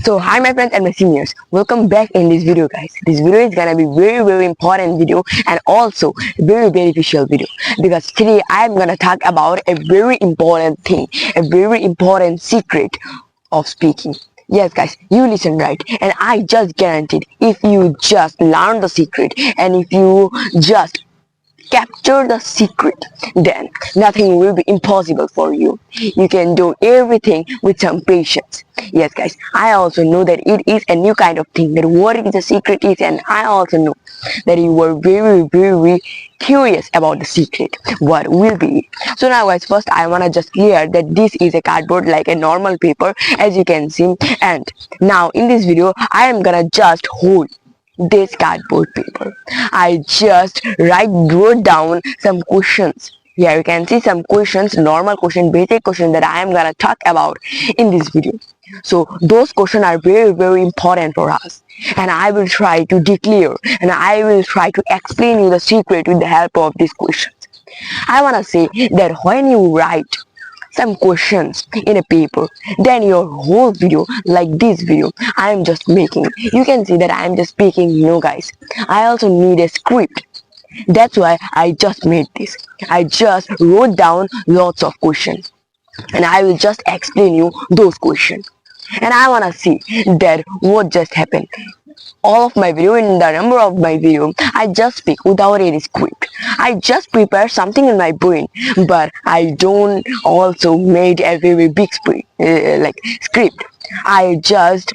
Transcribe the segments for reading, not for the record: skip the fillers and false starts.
So hi my friends and my seniors, welcome back in this video guys. This video is gonna be very important video and also very beneficial video because today I am gonna talk about a very important thing, a very important secret of speaking. Yes guys, you listen right, and I just guaranteed if you just learn the secret and if you just capture the secret, then nothing will be impossible for you. You can do everything with some patience. Yes guys, I also know that it is a new kind of thing, that what is the secret is, and I also know that you were very curious about the secret, what will be it. So now guys, first I want to just clear that this is a cardboard like a normal paper, as you can see, and now in this video I am gonna just hold this cardboard paper. I just wrote down some questions. Here you can see some questions, normal question, basic question that I am gonna talk about in this video. So those questions are very important for us, and I will try to declare and I will try to explain you the secret with the help of these questions. I wanna say that when you write some questions in a paper, then your whole video, like this video I am just making, you can see that I am just speaking, guys, I also need a script. That's why I just made this. I just wrote down lots of questions and I will just explain you those questions, and I want to see that what just happened. All of my video, in the number of my video, I just speak without any script. I just prepare something in my brain, but I don't also made a very big script. I just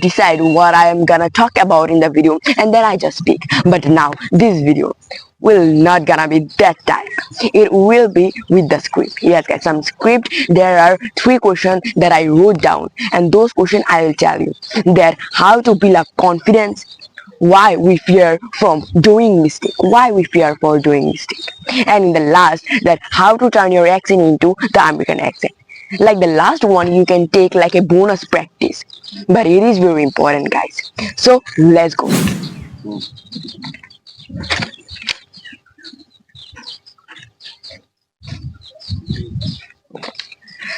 decide what I am gonna talk about in the video, and then I just speak. But now this video will not gonna be that type. It will be with the script. Yes guys, some script. There are 3 questions that I wrote down, and those questions I will tell you that how to build up confidence, why we fear from doing mistake, why we fear for doing mistake, and in the last, that how to turn your accent into the American accent. Like the last one you can take like a bonus practice, but it is very important guys. So let's go.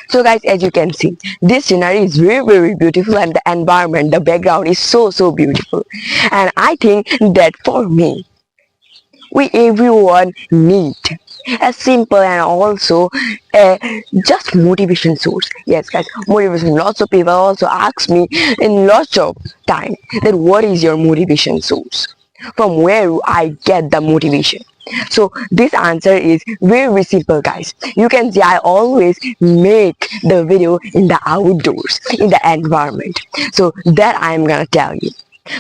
So guys, as you can see, this scenery is very beautiful, and the environment, the background is so beautiful. And I think that for me, we everyone need a simple and also a just motivation source. Yes guys, motivation. Lots of people also ask me in lots of time that what is your motivation source, from where I get the motivation. So this answer is very simple guys. You can see I always make the video in the outdoors, in the environment, so that I am gonna tell you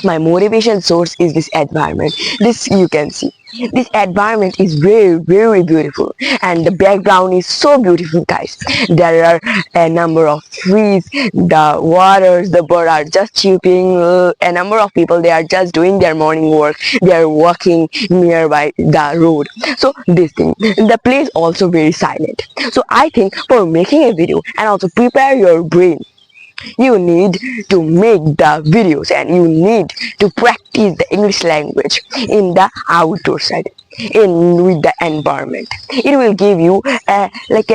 my motivation source is this environment. This you can see, this environment is very beautiful, and the background is so beautiful guys. There are a number of trees, the waters, the birds are just chirping, a number of people, they are just doing their morning work, they are walking nearby the road. So this thing, the place also very silent. So I think for making a video and also prepare your brain, you need to make the videos and you need to practice the English language in the outdoor side, in with the environment. It will give you like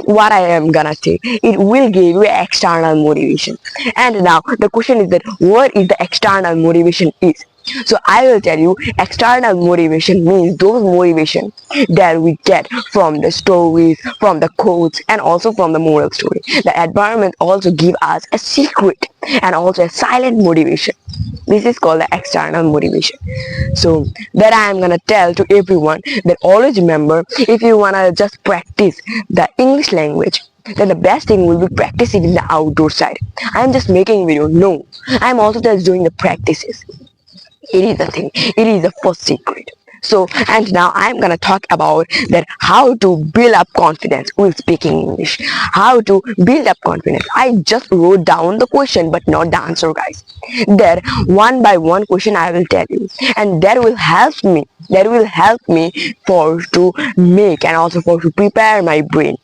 what I am gonna say, it will give you external motivation. And now the question is that what is the external motivation is. So I will tell you, external motivation means those motivation that we get from the stories, from the quotes, and also from the moral story. The environment also give us a secret and also a silent motivation. This is called the external motivation. So that I am gonna tell to everyone that always remember, if you wanna just practice the English language, then the best thing will be practicing in the outdoor side. I am just making video. No, I am also just doing the practices. It is the thing, it is the first secret. So, and now I'm gonna talk about that how to build up confidence with speaking English. How to build up confidence. I just wrote down the question but not the answer guys. There, one by one question I will tell you, and that will help me, for to make and also for to prepare my brain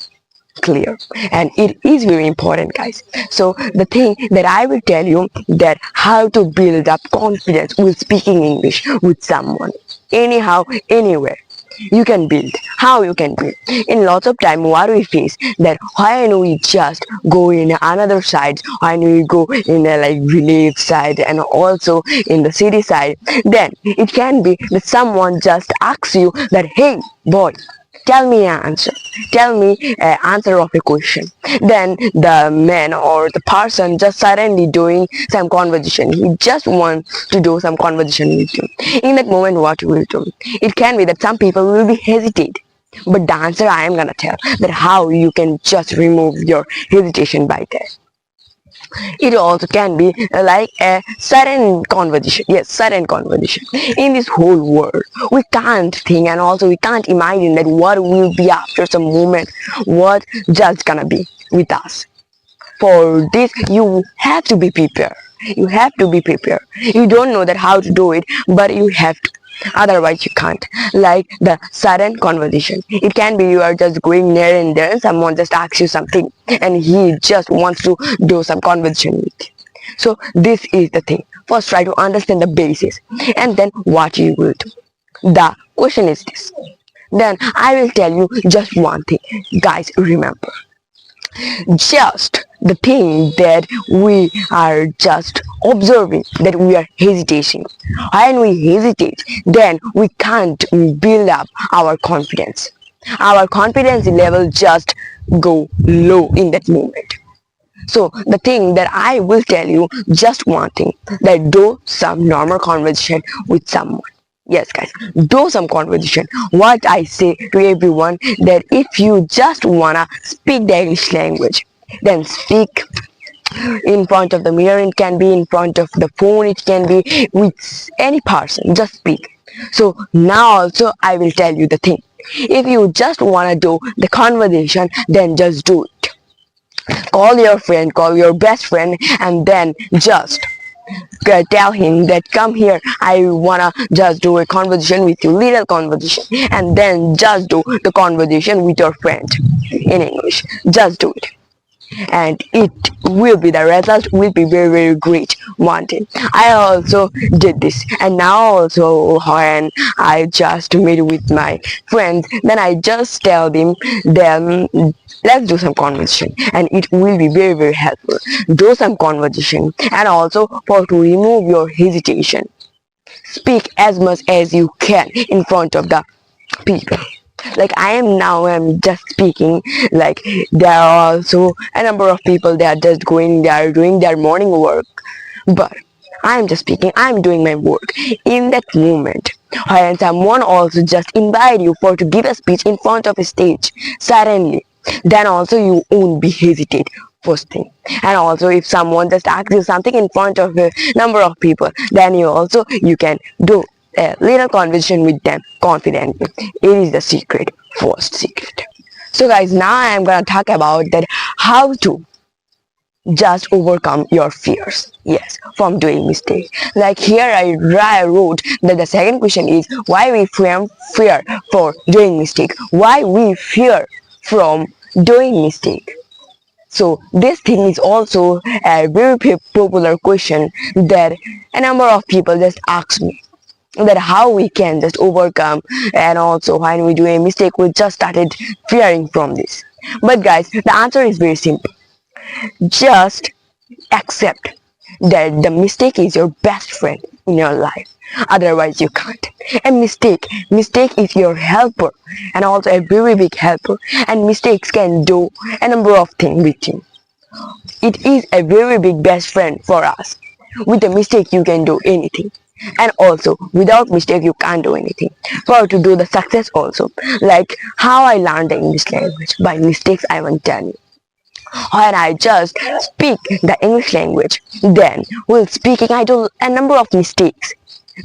clear, and it is very important guys. So the thing that I will tell you, that how to build up confidence with speaking English with someone, anyhow, anywhere. you can build, how you can build. In lots of time what we face, that when we just go in another side, when we go in a like village side and also in the city side, then it can be that someone just asks you that, hey boy, tell me an answer, tell me an answer of a question. Then the man or the person just suddenly doing some conversation, he just wants to do some conversation with you. In that moment what you will do, it can be that some people will be hesitate, but the answer I am gonna tell, that how you can just remove your hesitation by that. It also can be like a sudden conversation. Yes, sudden conversation. In this whole world, we can't think, and also we can't imagine that what will be after some moment, what just gonna be with us. For this you have to be prepared, you have to be prepared. You don't know that how to do it, but you have to, otherwise you can't. Like the sudden conversation, it can be you are just going near and there and someone just asks you something and he just wants to do some conversation with you. So this is the thing. First try to understand the basis and then what you will do. The question is this, then I will tell you just one thing. Guys, remember, just the thing that we are just observing, that we are hesitating. When we hesitate, then we can't build up our confidence. Our confidence level just go low in that moment. So the thing that I will tell you, just one thing, that do some normal conversation with someone. Yes guys, do some conversation. What I say to everyone, that if you just wanna speak the English language, then speak in front of the mirror, it can be in front of the phone, it can be with any person, just speak. So now also I will tell you the thing, if you just wanna do the conversation, then just do it. Call your friend, call your best friend, and then just tell him that come here, I wanna just do a conversation with you, little conversation, and then just do the conversation with your friend in English. Just do it, and it will be, the result will be very very great one day. I also did this, and now also when I just meet with my friends, then I just tell them let's do some conversation, and it will be very very helpful. Do some conversation, and also for to remove your hesitation, speak as much as you can in front of the people. Like I am now, I'm just speaking, like there are also a number of people, they are just going, they are doing their morning work, but I'm just speaking, I'm doing my work. In that moment when someone also just invite you for to give a speech in front of a stage suddenly, then also you won't be hesitate first thing. And also if someone just asks you something in front of a number of people, then you can do a little conversation with them confidently. It is the secret, first secret. So guys, now I am gonna talk about that how to just overcome your fears, yes, from doing mistake. Like here I wrote that the second question is why we fear for doing mistake, why we fear from doing mistake. So this thing is also a very popular question that a number of people just ask me, that how we can just overcome, and also when we do a mistake we just started fearing from this. But guys, the answer is very simple. Just accept that the mistake is your best friend in your life, otherwise you can't. A mistake is your helper, and also a very big helper, and mistakes can do a number of things with you. It is a very big best friend for us. With a mistake you can do anything, and also without mistake you can't do anything. For to do the success also, like how I learned the English language, by mistakes I won't tell you. When I just speak the English language, then while speaking I do a number of mistakes.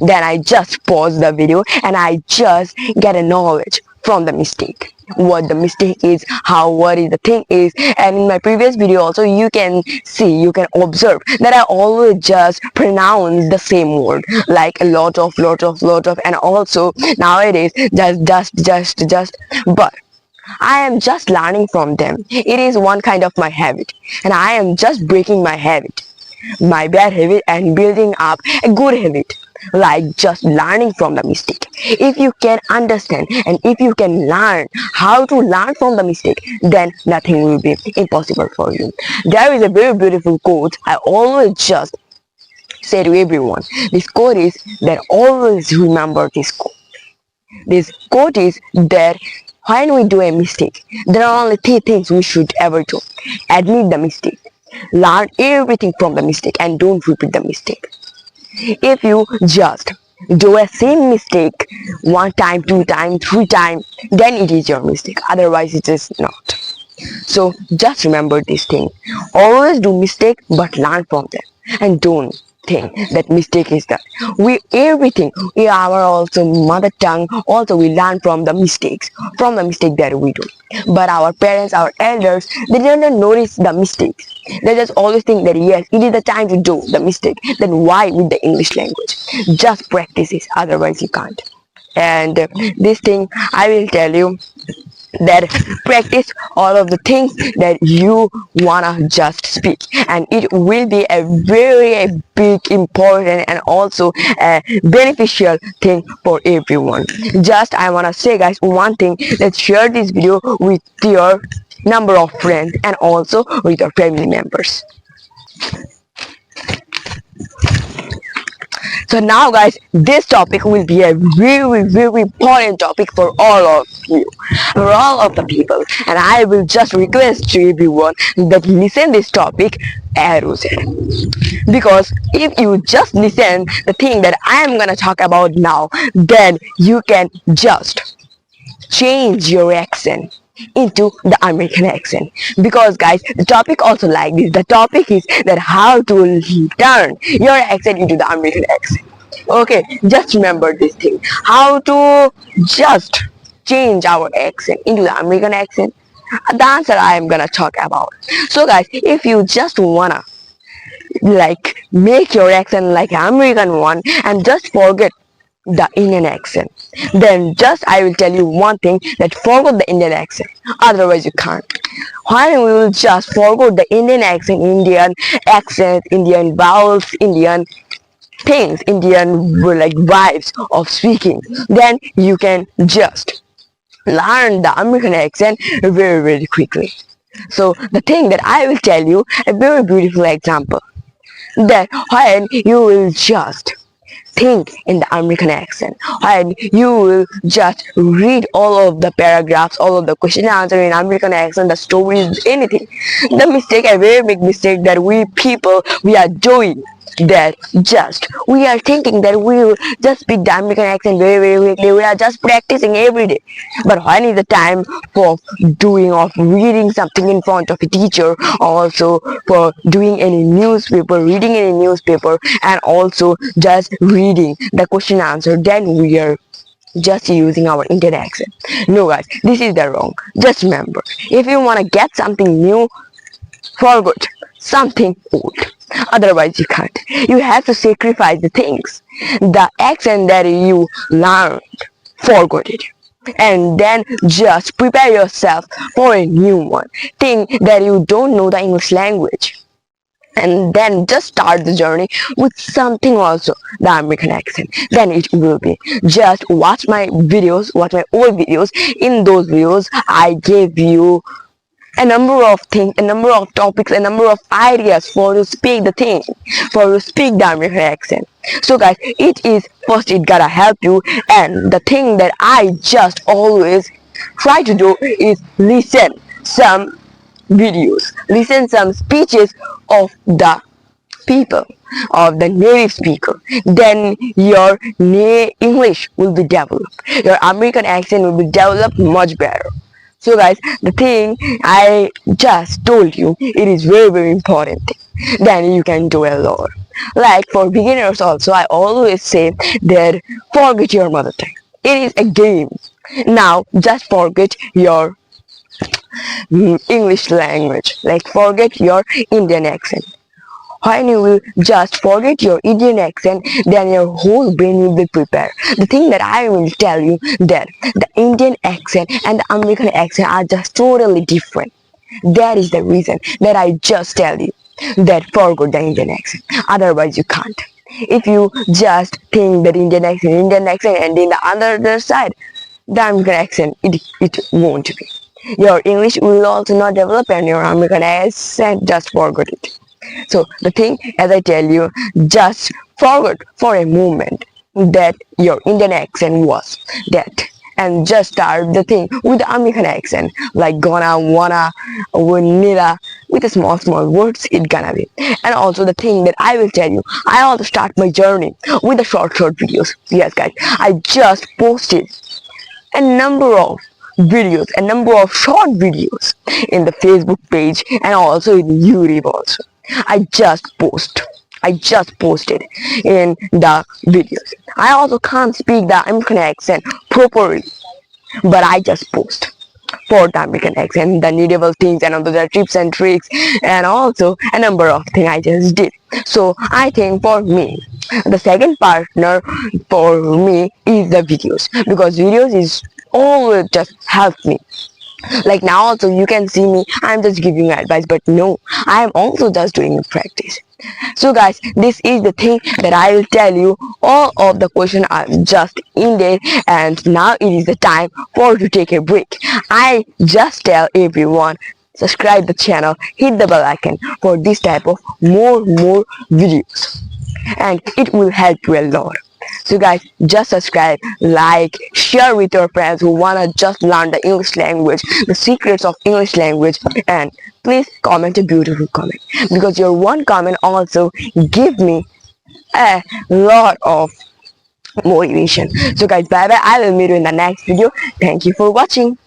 Then I just pause the video and I just get a knowledge from the mistake, what the mistake is, what is the thing is. And in my previous video also you can see, you can observe that I always just pronounce the same word like a lot of, and also nowadays just, but I am just learning from them. It is one kind of my habit, and I am just breaking my habit, my bad habit, and building up a good habit, like just learning from the mistake. If you can understand and if you can learn how to learn from the mistake, then nothing will be impossible for you. There is a very beautiful quote I always just say to everyone. This quote is that always remember this quote. This quote is that when we do a mistake, there are only three things we should ever do. Admit the mistake, learn everything from the mistake, and don't repeat the mistake. If you just do a same mistake one time, two time, three time, then it is your mistake. Otherwise, it is not. So just remember this thing. Always do mistake, but learn from them, and don't think that mistake is that we everything we our also mother tongue also we learn from the mistakes from the mistake that we do. But our parents, our elders, they didn't notice the mistakes. They just always think that yes, it is the time to do the mistake. Then why with the English language? Just practice it, otherwise you can't. And this thing I will tell you, that practice all of the things that you wanna just speak, and it will be a very big important and also a beneficial thing for everyone. Just I wanna say guys one thing, let's share this video with your number of friends and also with your family members. So now guys, this topic will be a very important topic for all of you, for all of the people, and I will just request to everyone that listen this topic A to Z. Because if you just listen the thing that I am gonna talk about now, then you can just change your accent into the American accent. Because guys, the topic also like this, the topic is that how to turn your accent into the American accent. Okay, just remember this thing, how to just change our accent into the American accent. The answer I am gonna talk about. So guys, if you just wanna like make your accent like American one and just forget the Indian accent, then just I will tell you one thing, that forget the Indian accent, otherwise you can't. When we will just forget the Indian accent, Indian vowels, Indian things, Indian like vibes of speaking, then you can just learn the American accent very quickly. So the thing that I will tell you, a very beautiful example, that when you will just think in the American accent, and you will just read all of the paragraphs, all of the question and answer in American accent, the stories, anything. The mistake, a very big mistake that we people we are doing, that just we are thinking that we will just speak the American accent very quickly. We are just practicing every day. But when is the time for doing of reading something in front of a teacher, also for doing any newspaper, reading any newspaper, and also just reading the question answer, then we are just using our Indian accent. No guys, this is the wrong. Just remember, if you want to get something new, forget something old, otherwise you can't. You have to sacrifice the things, the accent that you learned, forget it, and then just prepare yourself for a new one. Think that you don't know the English language, and then just start the journey with something also the American accent. Then it will be. Just watch my videos, watch my old videos. In those videos I gave you a number of things, a number of topics, a number of ideas for to speak the thing, for to speak the American accent. So guys, it is first it gotta help you, and the thing that I just always try to do is listen some videos, listen some speeches of the people, of the native speaker. Then your English will be developed, your American accent will be developed much better. So guys, the thing I just told you, it is very important thing. Then you can do a lot. Like for beginners also, I always say that forget your mother tongue. It is a game. Now just forget your English language. Like forget your Indian accent. When you will just forget your Indian accent, then your whole brain will be prepared. The thing that I will tell you, that the Indian accent and the American accent are just totally different. That is the reason that I just tell you that forget the Indian accent. Otherwise you can't. If you just think that Indian accent, and in the other side, the American accent, it won't be. Your English will also not develop, and your American accent, just forget it. So the thing, as I tell you, just forget for a moment that your Indian accent was that, and just start the thing with the American accent, like gonna, wanna, vanilla, with the small words it gonna be. And also the thing that I will tell you, I also start my journey with the short videos. Yes guys, I just posted a number of short videos in the Facebook page and also in YouTube also. I just posted in the videos. I also can't speak the American accent properly, but I just post for the American accent, the needable things, and also the tips and tricks, and also a number of things I just did. So I think for me, the second partner for me is the videos, because videos is always just help me. Like now also you can see me, I'm just giving you advice, but no, I am also just doing practice. So guys, this is the thing that I will tell you. All of the questions are just ended, and now it is the time for to take a break. I just tell everyone, subscribe the channel, hit the bell icon for this type of more videos, and it will help you a lot. So guys, just subscribe, like, share with your friends who wanna just learn the English language, the secrets of English language, and please comment a beautiful comment, because your one comment also give me a lot of motivation. So guys, bye bye. I will meet you in the next video. Thank you for watching.